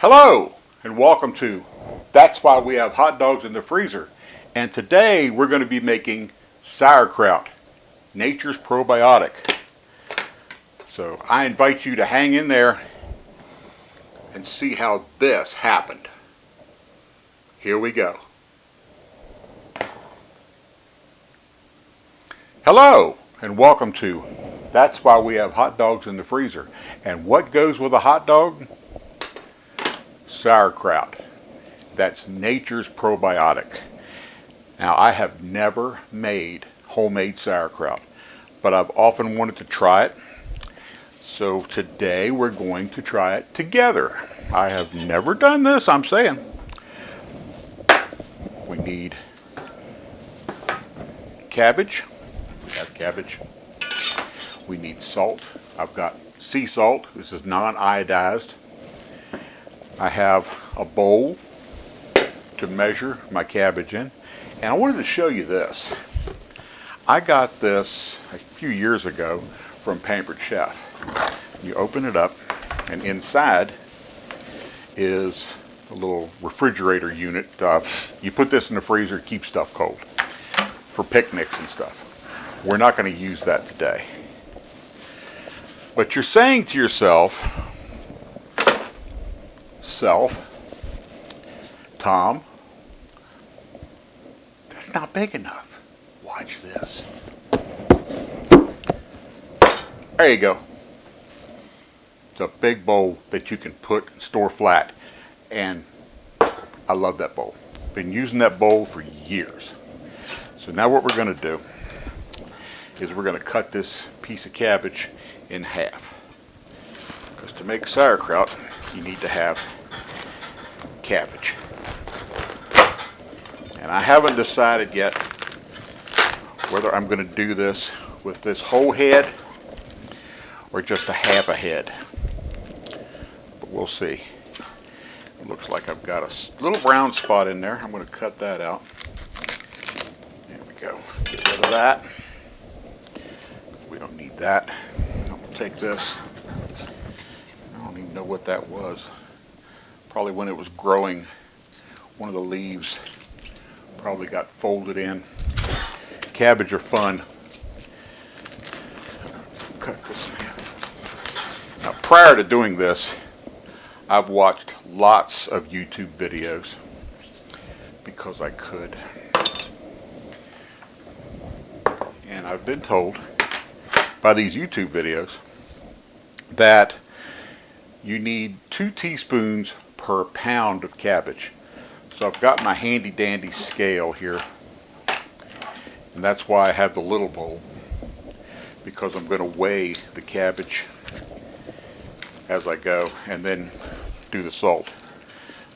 Hello and welcome to That's Why We Have Hot Dogs in the Freezer. And today we're going to be making sauerkraut, nature's probiotic. So I invite you to hang in there and see how this happened. Here we go. Hello and welcome to That's Why We Have Hot Dogs in the Freezer. And what goes with a hot dog? Sauerkraut. That's nature's probiotic. Now, I have never made homemade sauerkraut, but I've often wanted to try it. So today we're going to try it together. I have never done this, I'm saying. We need cabbage. We have cabbage. We need salt. I've got sea salt. This is non-iodized. I have a bowl to measure my cabbage in. And I wanted to show you this. I got this a few years ago from Pampered Chef. You open it up and inside is a little refrigerator unit. You put this in the freezer, it keeps stuff cold for picnics and stuff. We're not going to use that today. But you're saying to yourself, Tom, that's not big enough. Watch this. There you go. It's a big bowl that you can put and store flat. And I love that bowl. Been using that bowl for years. So now what we're going to do is we're going to cut this piece of cabbage in half. Because to make sauerkraut, you need to have cabbage. And I haven't decided yet whether I'm going to do this with this whole head or just a half a head. But we'll see. It looks like I've got a little brown spot in there. I'm going to cut that out. There we go. Get rid of that. We don't need that. I'm going to take this. I don't even know what that was. Probably when it was growing, one of the leaves probably got folded in. Cabbage are fun. Cut this in. Now, prior to doing this, I've watched lots of YouTube videos because I could. And I've been told by these YouTube videos that you need 2 teaspoons per pound of cabbage. So I've got my handy dandy scale here, and that's why I have the little bowl, because I'm going to weigh the cabbage as I go and then do the salt.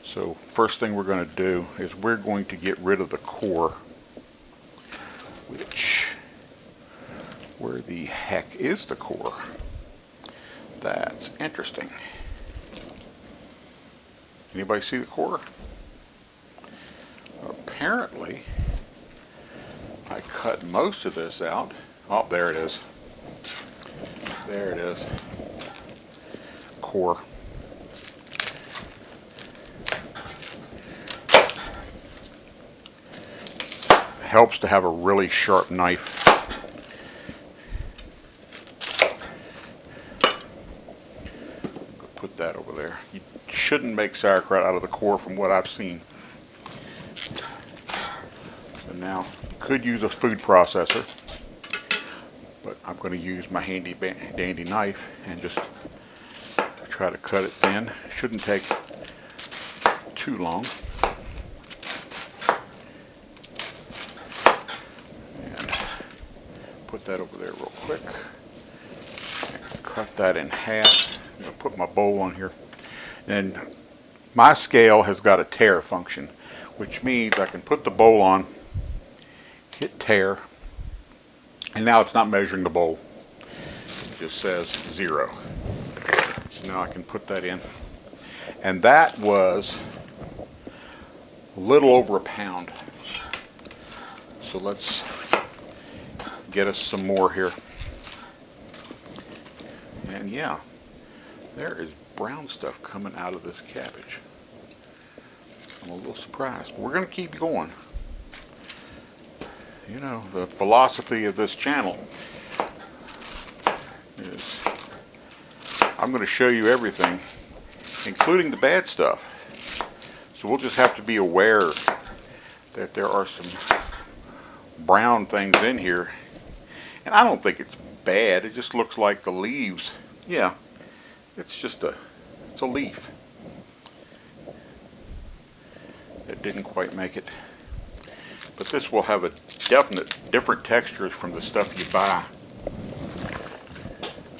So first thing we're going to do is we're going to get rid of the core, which, where the heck is the core? That's interesting. Anybody see the core? Apparently, I cut most of this out. Oh, there it is. There it is. Core. Helps to have a really sharp knife. Put that over there. You shouldn't make sauerkraut out of the core from what I've seen. So now, could use a food processor, but I'm going to use my handy dandy knife and just try to cut it thin. Shouldn't take too long. And put that over there real quick. And cut that in half. I'm going to put my bowl on here. And my scale has got a tare function, which means I can put the bowl on, hit tare, and now it's not measuring the bowl. It just says 0. So now I can put that in. And that was a little over a pound. So let's get us some more here. And yeah, there is brown stuff coming out of this cabbage. I'm a little surprised, but we're going to keep going. You know, the philosophy of this channel is I'm going to show you everything, including the bad stuff. So we'll just have to be aware that there are some brown things in here. And I don't think it's bad. It just looks like the leaves. Yeah, it's just it's a leaf. It didn't quite make it. But this will have a definite different texture from the stuff you buy.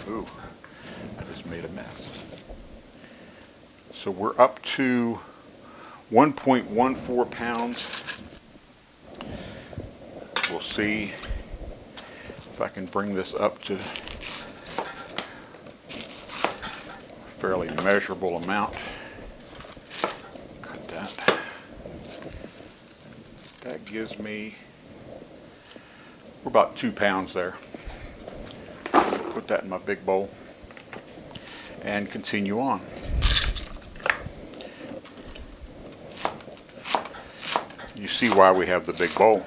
Ooh, I just made a mess. So we're up to 1.14 pounds. We'll see if I can bring this up to a fairly measurable amount. Cut that. That gives me, we're about 2 pounds there. Put that in my big bowl and continue on. You see why we have the big bowl.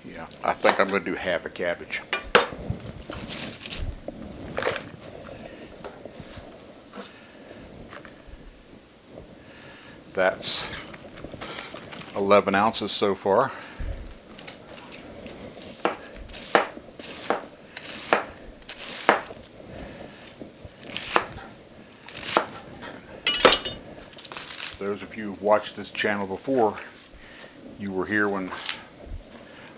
Yeah, I think I'm going to do half a cabbage. That's 11 ounces so far. Those of you who've watched this channel before, you were here when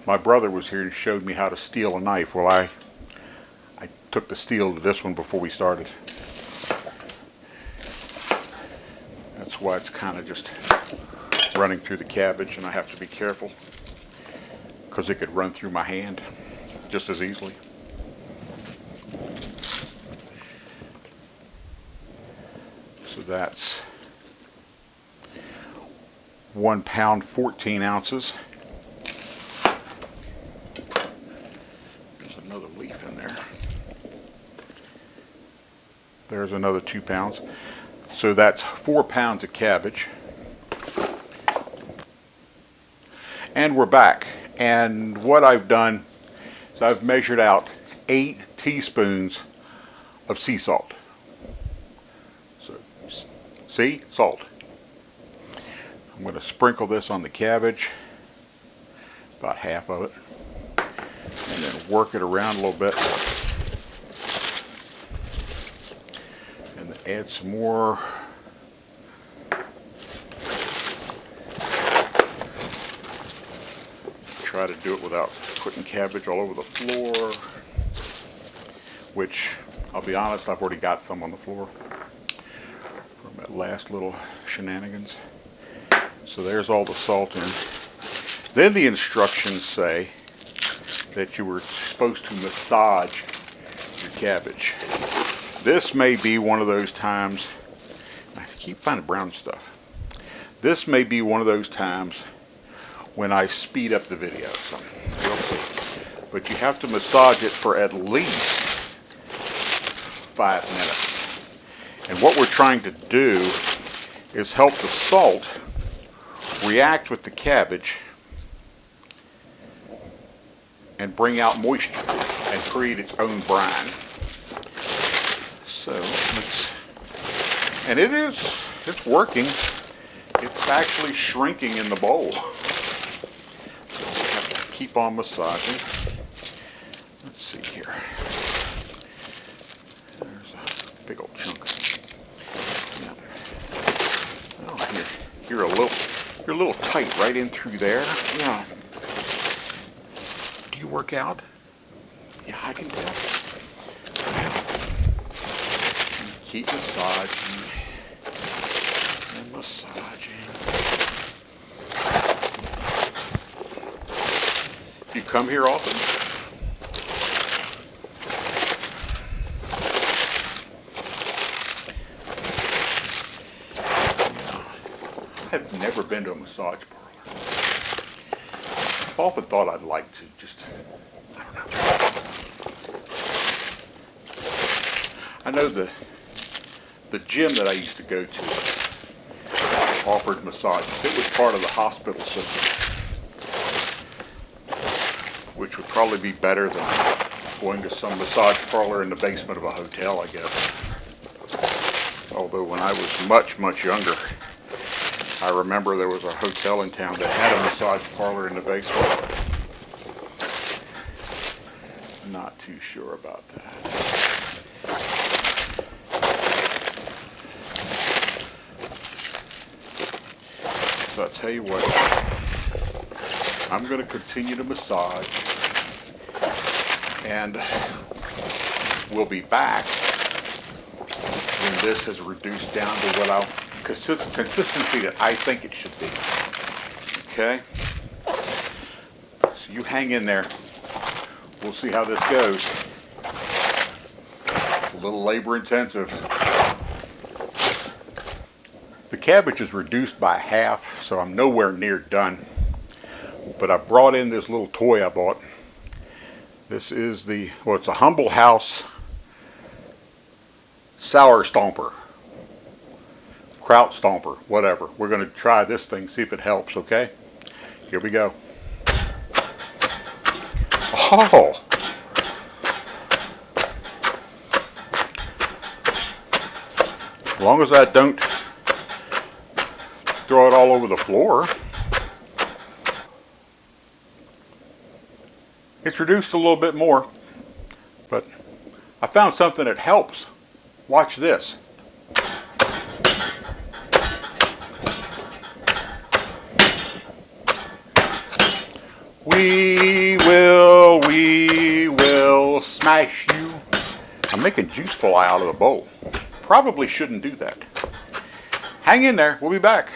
my brother was here and showed me how to steel a knife. Well, I took the steel to this one before we started. That's why it's kind of just running through the cabbage, and I have to be careful because it could run through my hand just as easily. So that's 1 pound 14 ounces. There's another leaf in there. There's another 2 pounds. So that's 4 pounds of cabbage. And we're back. And what I've done is I've measured out 8 teaspoons of sea salt. So, see? Salt. I'm going to sprinkle this on the cabbage, about half of it, and then work it around a little bit. And then add some more. Try to do it without putting cabbage all over the floor, which, I'll be honest, I've already got some on the floor from that last little shenanigans. So there's all the salt in. Then the instructions say that you were supposed to massage your cabbage. This may be one of those times, I keep finding brown stuff. This may be one of those times when I speed up the video. So we'll see. But you have to massage it for at least 5 minutes. And what we're trying to do is help the salt react with the cabbage and bring out moisture and create its own brine. So it's working. It's actually shrinking in the bowl. So we have to keep on massaging. Let's see here. There's a big old chunk. Yeah. Oh, you're a little tight right in through there. Yeah. Do you work out? Yeah, I can tell. Keep massaging and massaging. You come here often? I've never been to a massage parlor. I've often thought I'd like to, just, I don't know. I know the gym that I used to go to offered massages. It was part of the hospital system, which would probably be better than going to some massage parlor in the basement of a hotel, I guess. Although when I was much, much younger, I remember there was a hotel in town that had a massage parlor in the basement. Not too sure about that. So I'll tell you what, I'm going to continue to massage, and we'll be back when this has reduced down to what consistency that I think it should be. Okay? So you hang in there. We'll see how this goes. It's a little labor intensive. The cabbage is reduced by half, so I'm nowhere near done. But I brought in this little toy I bought. This is it's a Humble House Sour Stomper. Kraut Stomper, whatever. We're going to try this thing, see if it helps, okay? Here we go. Oh! As long as I don't throw it all over the floor. It's reduced a little bit more, but I found something that helps. Watch this. We will smash you. I'm making juice fly out of the bowl. Probably shouldn't do that. Hang in there, we'll be back.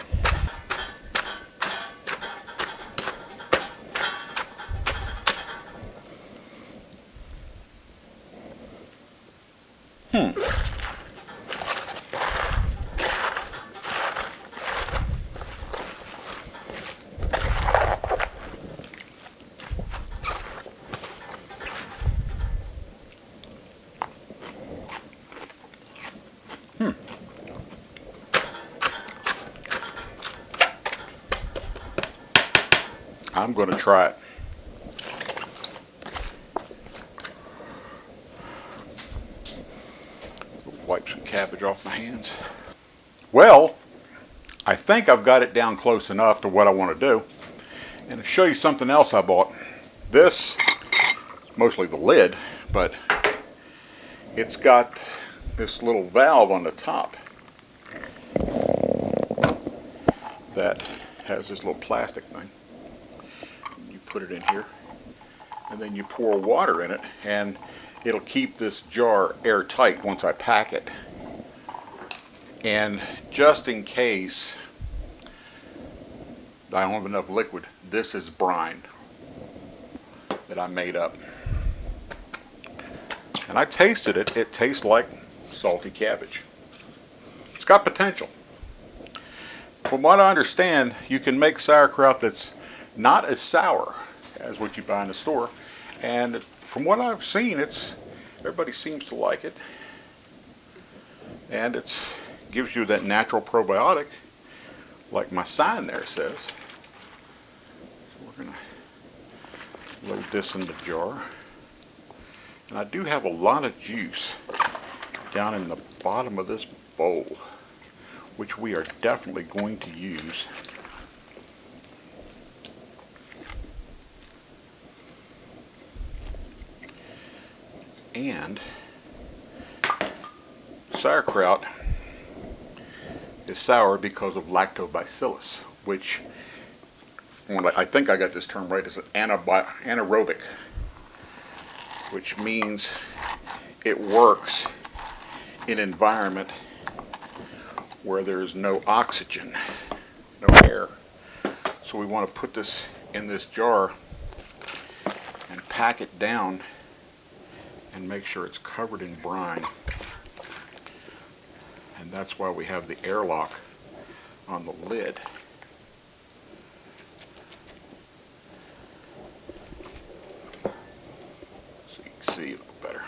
I'm going to try it. Wipe some cabbage off my hands. Well, I think I've got it down close enough to what I want to do. And to show you something else I bought. This, mostly the lid, but it's got this little valve on the top that has this little plastic thing. You put it in here, and then you pour water in it, and it'll keep this jar airtight once I pack it. And just in case I don't have enough liquid, this is brine that I made up. And I tasted it. It tastes like salty cabbage. It's got potential. From what I understand, you can make sauerkraut that's not as sour as what you buy in the store. And from what I've seen, everybody seems to like it. And it gives you that natural probiotic, like my sign there says. So we're going to load this in the jar. And I do have a lot of juice down in the bottom of this bowl, which we are definitely going to use. And sauerkraut is sour because of lactobacillus, which, I think I got this term right, is an anaerobic, which means it works in an environment where there's no oxygen, no air. So we want to put this in this jar and pack it down and make sure it's covered in brine. And that's why we have the airlock on the lid. So you can see a little better.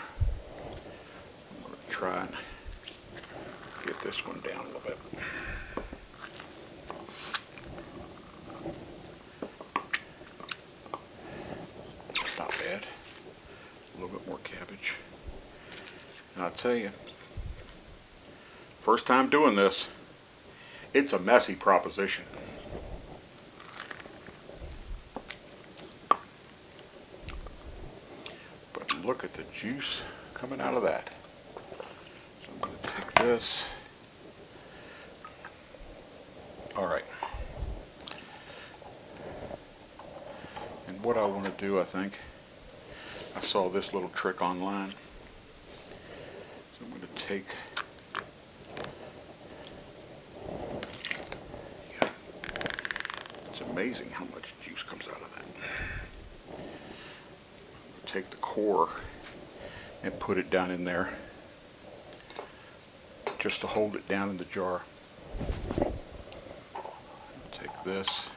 I'm going to try and get this one down a little bit. Not bad. A little bit more cabbage. And I'll tell you, first time doing this, it's a messy proposition. But look at the juice coming out of that. So I'm going to take this. All right. And what I want to do, I think, I saw this little trick online. So I'm going to take, yeah, it's amazing how much juice comes out of that. I'm going to take the core and put it down in there just to hold it down in the jar. Take this.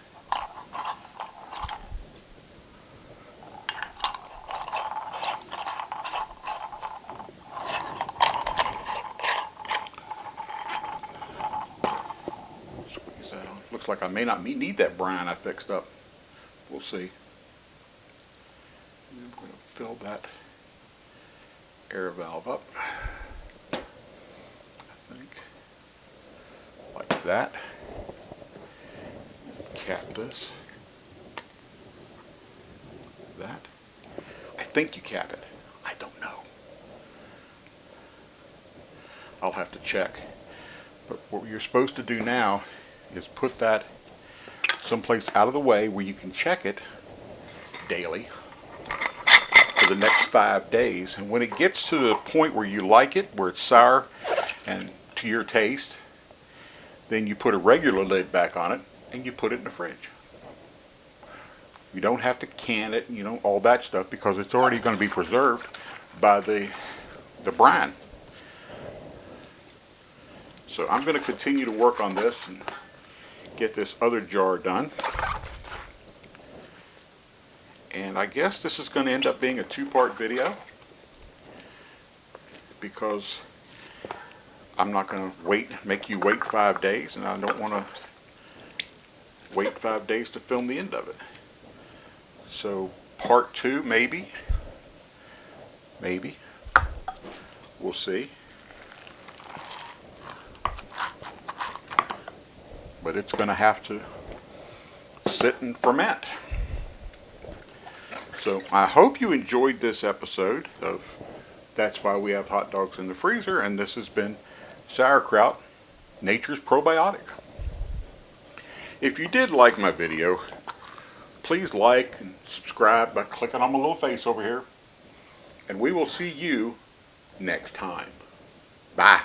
Squeeze that on. Looks like I may not need that brine I fixed up. We'll see. And I'm going to fill that air valve up. I think. Like that. Cap this. That. I think you cap it. I don't know. I'll have to check. But what you're supposed to do now is put that someplace out of the way where you can check it daily for the next 5 days. And when it gets to the point where you like it, where it's sour and to your taste, then you put a regular lid back on it and you put it in the fridge. You don't have to can it, you know, all that stuff, because it's already going to be preserved by the brine. So I'm going to continue to work on this and get this other jar done. And I guess this is going to end up being a 2-part video, because I'm not going to make you wait 5 days, and I don't want to wait 5 days to film the end of it. So part 2, maybe, we'll see. But it's going to have to sit and ferment. So I hope you enjoyed this episode of That's Why We Have Hot Dogs in the Freezer, and this has been Sauerkraut, Nature's Probiotic. If you did like my video, please like and subscribe by clicking on my little face over here, and we will see you next time. Bye.